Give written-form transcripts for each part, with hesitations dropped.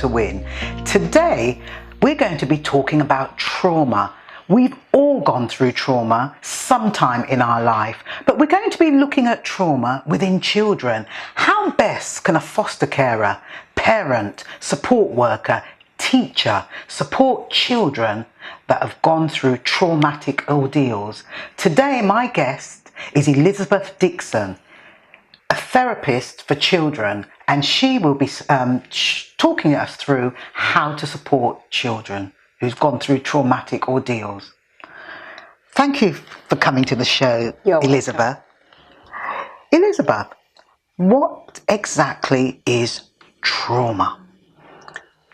to win. Today, we're going to be talking about trauma. We've all gone through trauma sometime in our life, but we're going to be looking at trauma within children. How best can a foster carer, parent, support worker, teacher support children that have gone through traumatic ordeals? Today, my guest is Elizabeth Dixon, a therapist for children, and she will be talking us through how to support children who've gone through traumatic ordeals. Thank you for coming to the show, Elizabeth. Elizabeth, what exactly is trauma?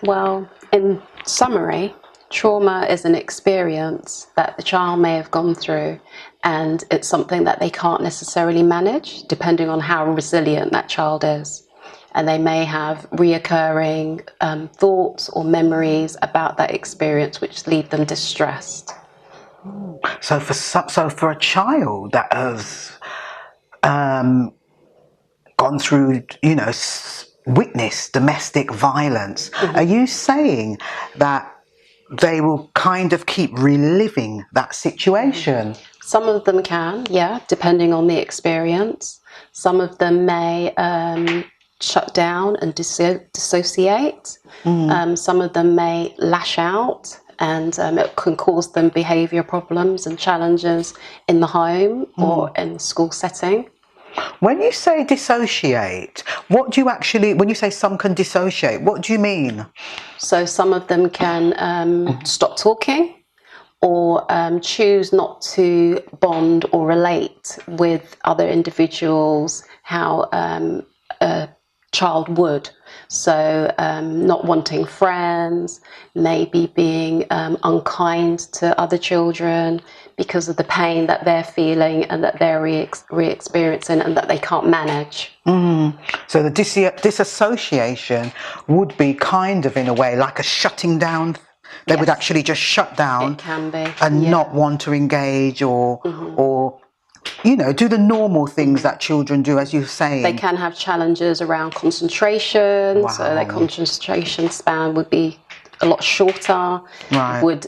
Well, in summary, trauma is an experience that the child may have gone through, and it's something that they can't necessarily manage depending on how resilient that child is. And they may have reoccurring thoughts or memories about that experience which leave them distressed. So for a child that has gone through, witnessed domestic violence, are you saying that they will kind of keep reliving that situation? Some of them can, yeah, depending on the experience. Some of them may shut down and dissociate. Some of them may lash out, and it can cause them behaviour problems and challenges in the home or in the school setting. When you say dissociate, what do you actually, when you say some can dissociate, what do you mean? So some of them can stop talking, or choose not to bond or relate with other individuals how a child would. So not wanting friends, maybe being unkind to other children because of the pain that they're feeling and that they're re-experiencing and that they can't manage. So the disassociation would be kind of, in a way, like a shutting down. They would actually just shut down. It can be. And not want to engage or do the normal things that children do, as you're saying. They can have challenges around concentration. Wow. So their concentration span would be a lot shorter. Right. Would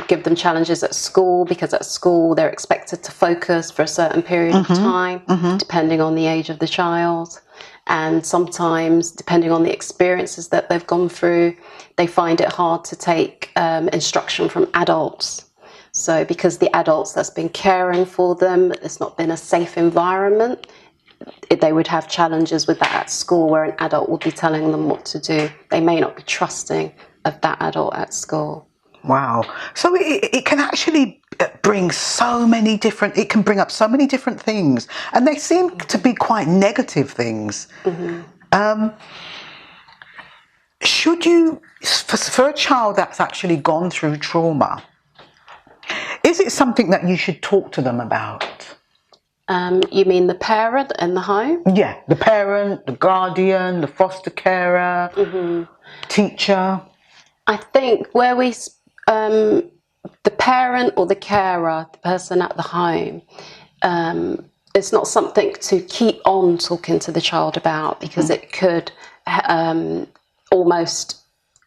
give them challenges at school, because at school they're expected to focus for a certain period of time, depending on the age of the child. And sometimes, depending on the experiences that they've gone through, they find it hard to take instruction from adults. So because the adults that's been caring for them, it's not been a safe environment, they would have challenges with that at school, where an adult would be telling them what to do. They may not be trusting of that adult at school. Wow. So it can actually bring so many different, it can bring up so many different things, and they seem to be quite negative things. Should you, for a child that's actually gone through trauma, is it something that you should talk to them about? You mean the parent in the home? Yeah, the parent, the guardian, the foster carer, teacher. I think where we, the parent or the carer, the person at the home, it's not something to keep on talking to the child about, because it could almost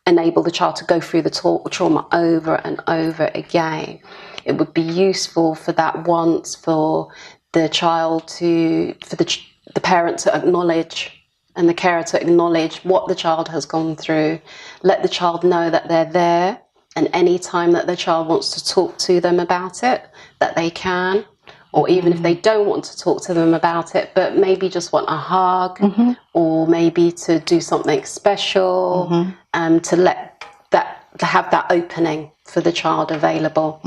enable the child to go through the trauma over and over again. It would be useful for that once, for the child to, for the parent to acknowledge and the carer to acknowledge what the child has gone through. Let the child know that they're there, and any time that the child wants to talk to them about it, that they can. Or even if they don't want to talk to them about it, but maybe just want a hug, or maybe to do something special, to let that, to have that opening for the child available.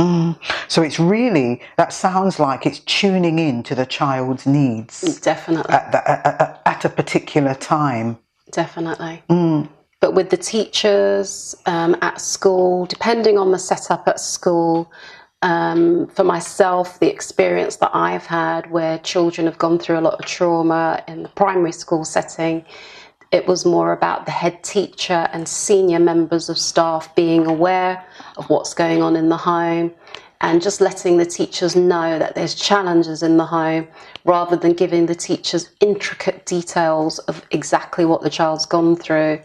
So it's really, that sounds like it's tuning in to the child's needs. Definitely. At a particular time. Definitely. But with the teachers at school, depending on the setup at school, for myself, the experience that I've had where children have gone through a lot of trauma in the primary school setting, it was more about the head teacher and senior members of staff being aware of what's going on in the home, and just letting the teachers know that there's challenges in the home, rather than giving the teachers intricate details of exactly what the child's gone through.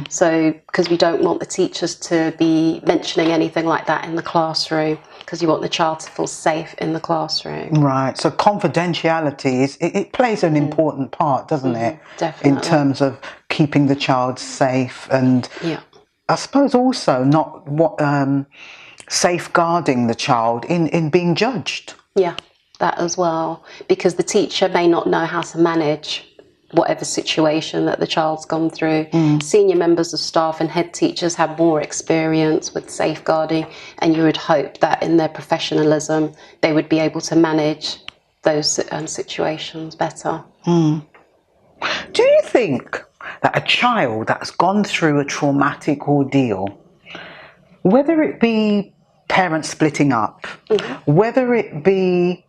So, because we don't want the teachers to be mentioning anything like that in the classroom, because you want the child to feel safe in the classroom. Right. So confidentiality it plays an important part, doesn't it? Definitely. In terms of keeping the child safe, and Yeah. I suppose also not safeguarding the child in being judged. Yeah, that as well, because the teacher may not know how to manage whatever situation that the child's gone through. Senior members of staff and head teachers have more experience with safeguarding, and you would hope that in their professionalism they would be able to manage those situations better. Do you think that a child that's gone through a traumatic ordeal, whether it be parents splitting up, whether it be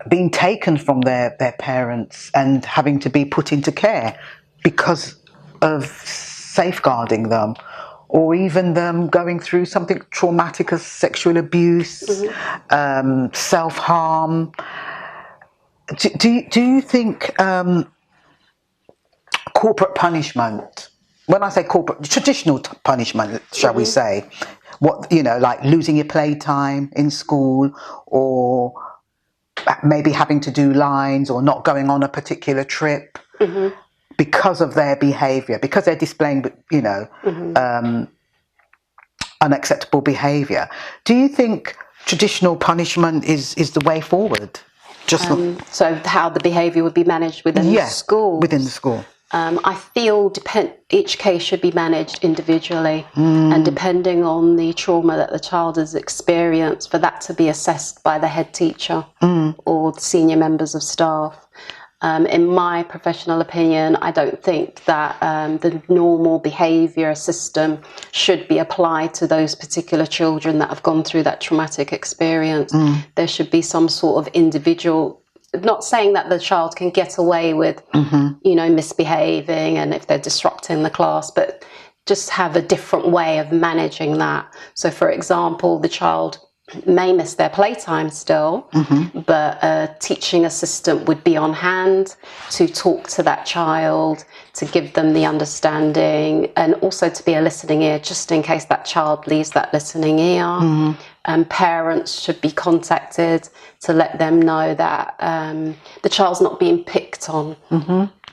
being taken from their parents and having to be put into care because of safeguarding them, or even them going through something traumatic as sexual abuse, self-harm, do you think corporate punishment, when I say corporate, traditional punishment, shall we say, what, like losing your playtime in school, or maybe having to do lines, or not going on a particular trip because of their behaviour, because they're displaying, unacceptable behaviour. Do you think traditional punishment is the way forward? So how the behaviour would be managed within the school? Within the school. I feel each case should be managed individually, and depending on the trauma that the child has experienced, for that to be assessed by the head teacher or the senior members of staff. In my professional opinion, I don't think that the normal behaviour system should be applied to those particular children that have gone through that traumatic experience. There should be some sort of individual, not saying that the child can get away with, misbehaving and if they're disrupting the class, but just have a different way of managing that. So, for example, the child may miss their playtime still, but a teaching assistant would be on hand to talk to that child, to give them the understanding, and also to be a listening ear, just in case that child leaves that listening ear. Parents should be contacted to let them know that the child's not being picked on.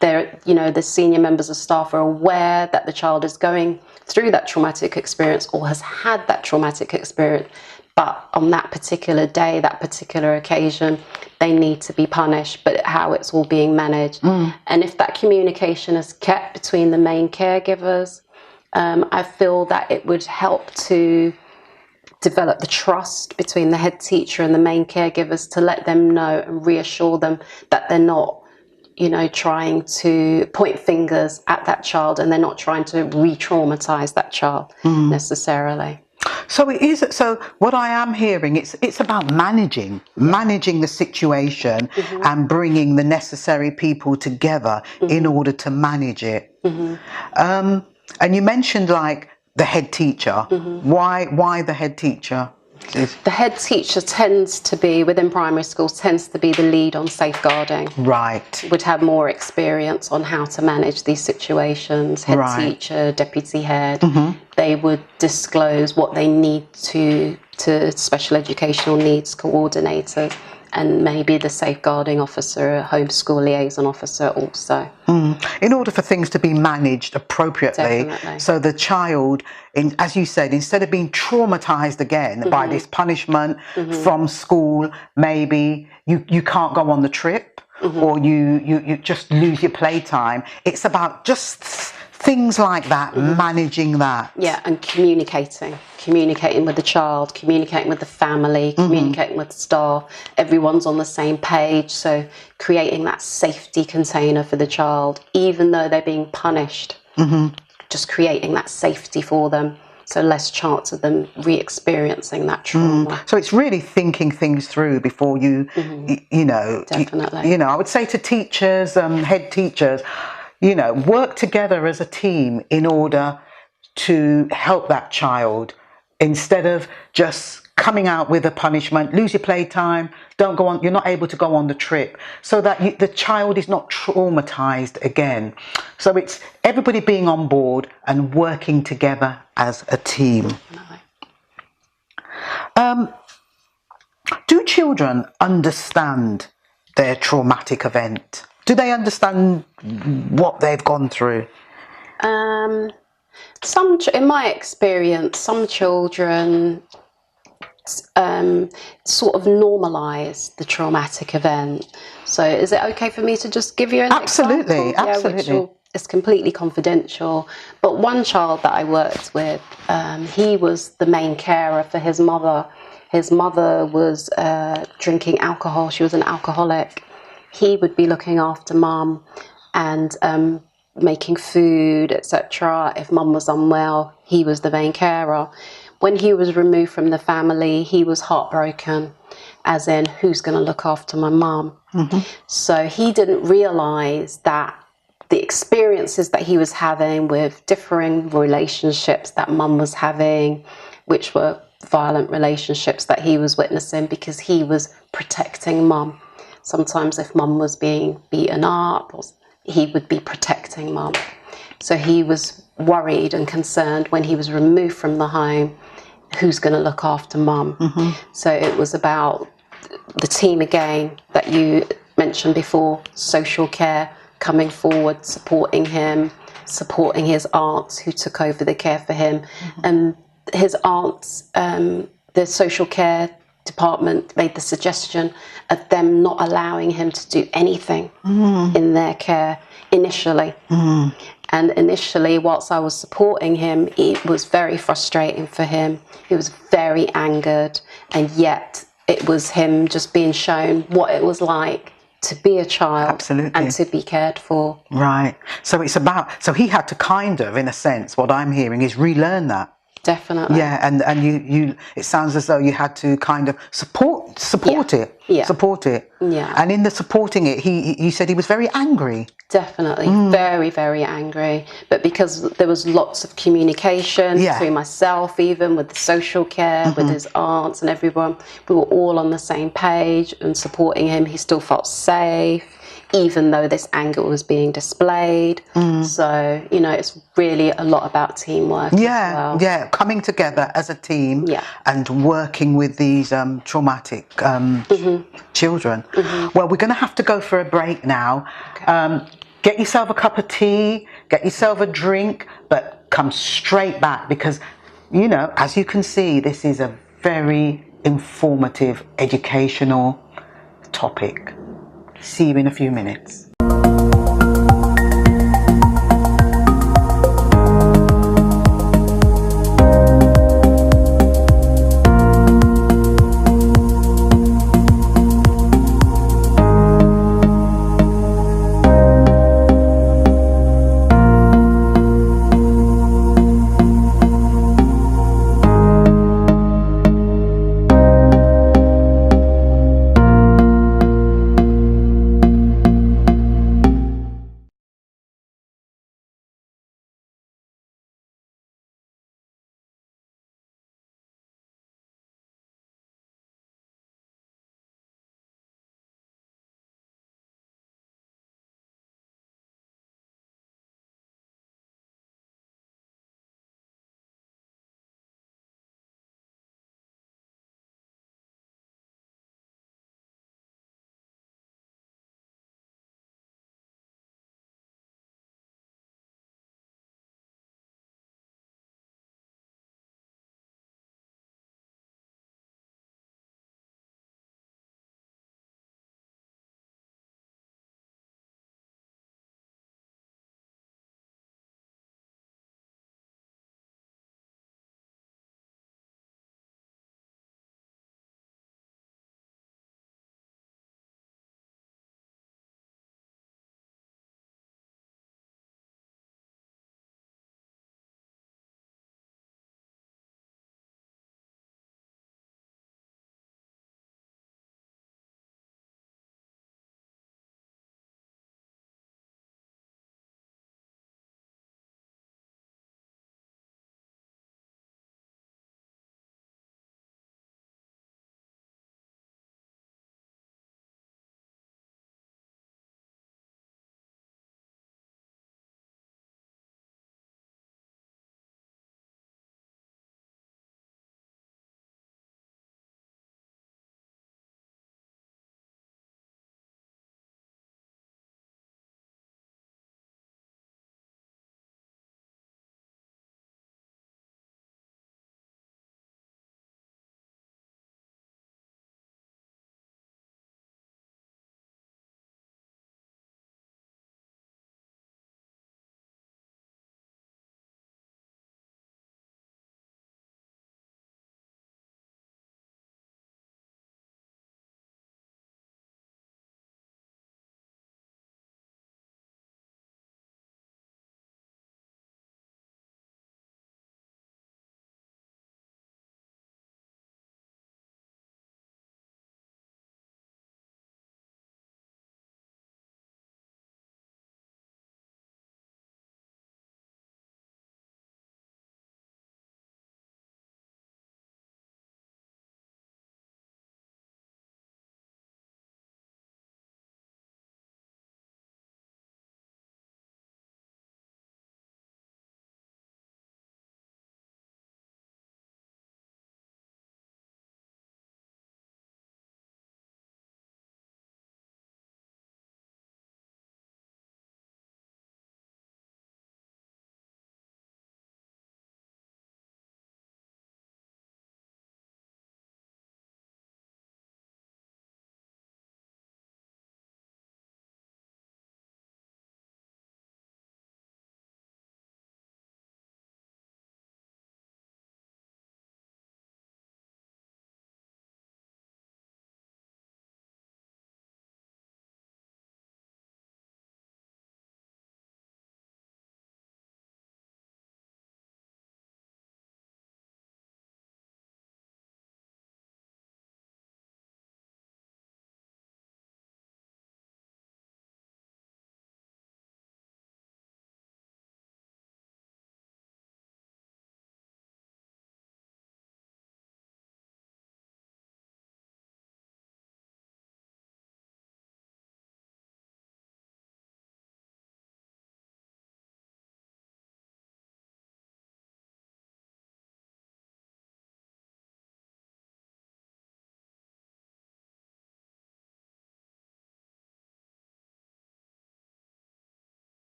The senior members of staff are aware that the child is going through that traumatic experience or has had that traumatic experience, but on that particular day, that particular occasion, they need to be punished, but how it's all being managed. And if that communication is kept between the main caregivers, I feel that it would help to develop the trust between the head teacher and the main caregivers, to let them know and reassure them that they're not trying to point fingers at that child, and they're not trying to re-traumatize that child necessarily. So it is. So what I am hearing, it's about managing the situation and bringing the necessary people together in order to manage it. And you mentioned like the head teacher. Why the head teacher? The head teacher tends to be, within primary schools, tends to be the lead on safeguarding. Right. Would have more experience on how to manage these situations. Head teacher, deputy head, they would disclose what they need to special educational needs coordinators, and maybe the safeguarding officer, homeschool liaison officer also. In order for things to be managed appropriately. Definitely. So the child, as you said, instead of being traumatized again by this punishment from school, maybe you can't go on the trip, or you just lose your playtime. It's about just things like that, managing that. Yeah, and communicating with the child, communicating with the family, communicating with the staff. Everyone's on the same page, so creating that safety container for the child, even though they're being punished. Just creating that safety for them, so less chance of them re-experiencing that trauma. So it's really thinking things through before you, Definitely. I would say to teachers, head teachers, work together as a team in order to help that child instead of just coming out with a punishment, lose your playtime, don't go on, you're not able to go on the trip, so that the child is not traumatized again. So it's everybody being on board and working together as a team. Do children understand their traumatic event? Do they understand what they've gone through? In my experience, some children sort of normalise the traumatic event. So is it okay for me to just give you an Absolutely, example? absolutely. It's completely confidential. But one child that I worked with, he was the main carer for his mother. His mother was drinking alcohol. She was an alcoholic. He would be looking after mum and making food, etc. If mum was unwell, he was the main carer. When he was removed from the family, he was heartbroken, as in, who's going to look after my mum? So he didn't realise that the experiences that he was having with differing relationships that mum was having, which were violent relationships that he was witnessing because he was protecting mum. Sometimes if mum was being beaten up, he would be protecting mum. So he was worried and concerned when he was removed from the home, who's going to look after mum? So it was about the team again that you mentioned before, social care, coming forward, supporting him, supporting his aunts who took over the care for him. And his aunts, the social care department made the suggestion of them not allowing him to do anything in their care initially. And initially, whilst I was supporting him, it was very frustrating for him. He was very angered, and yet it was him just being shown what it was like to be a child. Absolutely. And to be cared for. Right. So it's about, so he had to kind of, in a sense, what I'm hearing is relearn that. Definitely. Yeah, and you it sounds as though you had to kind of support it. Yeah. Support it. Yeah. And in the supporting it, he said he was very angry. Definitely. Very, very angry. But because there was lots of communication between myself, even with the social care, with his aunts and everyone, we were all on the same page and supporting him. He still felt safe, even though this anger was being displayed. So, you know, it's really a lot about teamwork as well. Yeah, coming together as a team and working with these traumatic children. Well, we're going to have to go for a break now. Okay. Get yourself a cup of tea, get yourself a drink, but come straight back because, you know, as you can see, this is a very informative, educational topic. See you in a few minutes.